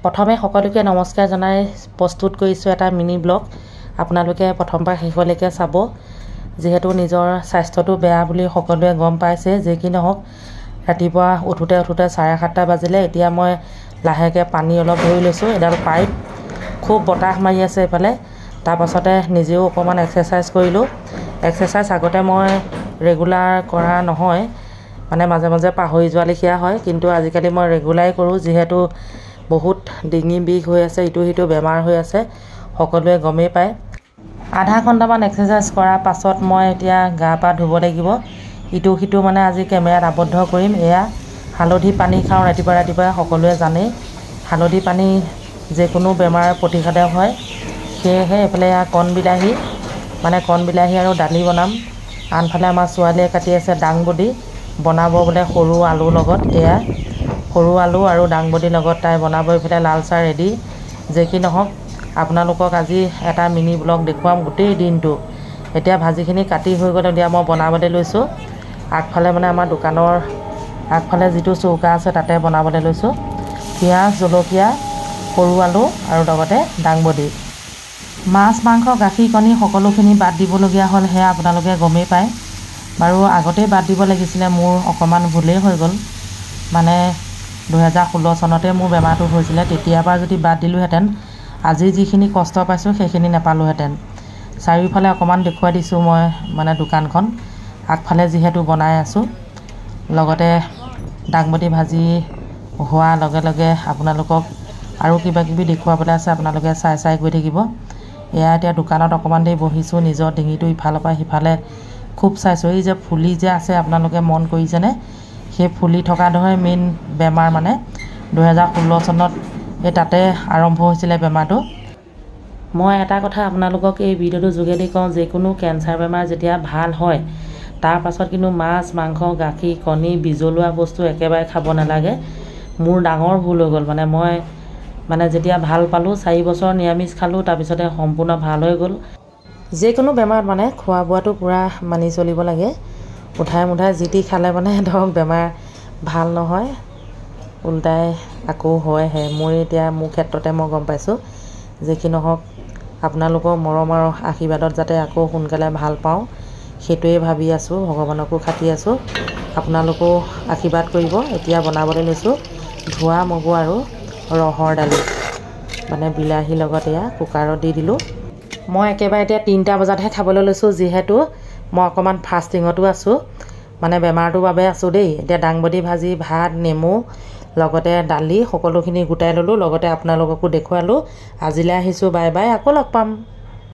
প্ৰথমে সকলোকে নমস্কাৰ জনাই প্ৰস্তুত কৰিছোঁ এটা মিনি ব্লগ। আপোনালোকে প্ৰথমবাৰ শেষলৈকে চাব। যিহেতু নিজৰ স্বাস্থ্যটো বেয়া বুলি সকলোৱে গম পাইছে। যি কি নহওক, ৰাতিপুৱা উঠোতে 7:30 বাজিলে। এতিয়া মই লাহেকৈ পানী অলপ ধৰি লৈছোঁ। এডাল পাইপ, খুব বতাহ মাৰি আছে এইফালে। তাৰপাছতে নিজেও অকণমান এক্সাৰচাইজ কৰিলোঁ। এক্সাৰচাইজ আগতে মই ৰেগুলাৰ কৰা নহয়, মানে মাজে মাজে পাহৰি যোৱা লেখীয়া হয়, কিন্তু আজিকালি মই ৰেগুলাৰেই কৰোঁ। যিহেতু বহুত ডিঙি বিষ হৈ আছে, ইটো সিটো বেমাৰ হৈ আছে, সকলোৱে গমেই পায়। আধা ঘণ্টামান এক্সাৰচাইজ কৰাৰ পাছত মই এতিয়া গা পা ধুব লাগিব। ইটো সিটো মানে আজি কেমেৰাত আবদ্ধ কৰিম। এয়া হালধি পানী খাওঁ ৰাতিপুৱা ৰাতিপুৱা, সকলোৱে জানেই। হালধি পানী যিকোনো বেমাৰৰ প্ৰতিষেধক হয়। সেয়েহে এইফালে এয়া কণ বিলাহী আৰু দালি বনাম। আনফালে আমাৰ ছোৱালীয়ে কাটি আছে দাংবডি, বনাব বোলে সৰু আলুৰ লগত। এয়া সৰু আলু আৰু দাংবডিৰ লগত তাই বনাব। এইফালে লাল চাহ ৰেডি। যি কি নহওক, আপোনালোকক আজি এটা মিনি ব্লগ দেখুৱাম গোটেই দিনটো। এতিয়া ভাজিখিনি কাটি হৈ গ'লে এতিয়া মই বনাবলৈ লৈছোঁ। আগফালে মানে আমাৰ দোকানৰ আগফালে যিটো চৌকা আছে তাতে বনাবলৈ লৈছোঁ। পিঁয়াজ, জলকীয়া, সৰু আলু আৰু লগতে দাংবডি। মাছ, মাংস, গাখীৰ, কণী সকলোখিনি বাদ দিবলগীয়া হ'ল, সেয়া আপোনালোকে গমেই পায়। বাৰু আগতেই বাদ দিব লাগিছিলে, মোৰ অকণমান ভুলেই হৈ গ'ল। মানে 2016 চনতে মোৰ বেমাৰটো হৈছিলে। তেতিয়াৰ পৰা যদি বাদ দিলোঁহেঁতেন, আজি যিখিনি কষ্ট পাইছোঁ সেইখিনি নাপালোঁহেঁতেন। চাৰিওফালে অকণমান দেখুৱাই দিছোঁ মই, মানে দোকানখন আগফালে যিহেতু বনাই আছোঁ। লগতে দাংবডি ভাজি হোৱাৰ লগে লগে আপোনালোকক আৰু কিবাকিবি দেখুৱাবলৈ আছে, আপোনালোকে চাই গৈ থাকিব। এয়া এতিয়া দোকানত অকণমান দেৰি বহিছোঁ, নিজৰ ডিঙিটো ইফালৰ পৰা সিফালে খুব চাইছোঁ। এই যে ফুলি যে আছে, আপোনালোকে মন কৰিছেনে? সেই ফুলি থকা ধৰে মেইন বেমাৰ। মানে 2016 চনত এই তাতে আৰম্ভ হৈছিলে বেমাৰটো। মই এটা কথা আপোনালোকক এই ভিডিঅ'টোৰ যোগেদি কওঁ, যিকোনো কেঞ্চাৰ বেমাৰ যেতিয়া ভাল হয়, তাৰ পাছত কিন্তু মাছ, মাংস, গাখীৰ, কণী, বিজলুৱা বস্তু একেবাৰে খাব নালাগে। মোৰ ডাঙৰ ভুল হৈ গ'ল। মানে যেতিয়া ভাল পালোঁ, 4 বছৰ নিৰামিষ খালোঁ, তাৰপিছতে সম্পূৰ্ণ ভাল হৈ গ'ল। যিকোনো বেমাৰত মানে খোৱা বোৱাটো পূৰা মানি চলিব লাগে। উঠাই মুঠাই যি টি খালে মানে ধৰক বেমাৰ ভাল নহয়, ওলটাই আকৌ হয়হে। মোৰ ক্ষেত্ৰতে মই গম পাইছোঁ। যি কি নহওক, আপোনালোকৰ মৰম আৰু আশীৰ্বাদত যাতে আকৌ সোনকালে ভাল পাওঁ, সেইটোৱে ভাবি আছোঁ। ভগৱানকো খাটি আছোঁ, আপোনালোকেও আশীৰ্বাদ কৰিব। এতিয়া বনাবলৈ লৈছোঁ ধোৱা মগু আৰু ৰহৰ দালি, মানে বিলাহীৰ লগত। এয়া কুকাৰত দি দিলোঁ। মই একেবাৰে এতিয়া 3টা বজাতহে খাবলৈ লৈছোঁ, যিহেতু মই অকণমান ফাষ্টিঙতো আছোঁ, মানে বেমাৰটোৰ বাবে আছোঁ দেই। এতিয়া দাংবডি ভাজি, ভাত, নেমু, লগতে দালি সকলোখিনি গোটাই ল'লোঁ। লগতে আপোনালোককো দেখুৱালোঁ। আজিলৈ আহিছোঁ, বাই বাই, আকৌ লগ পাম।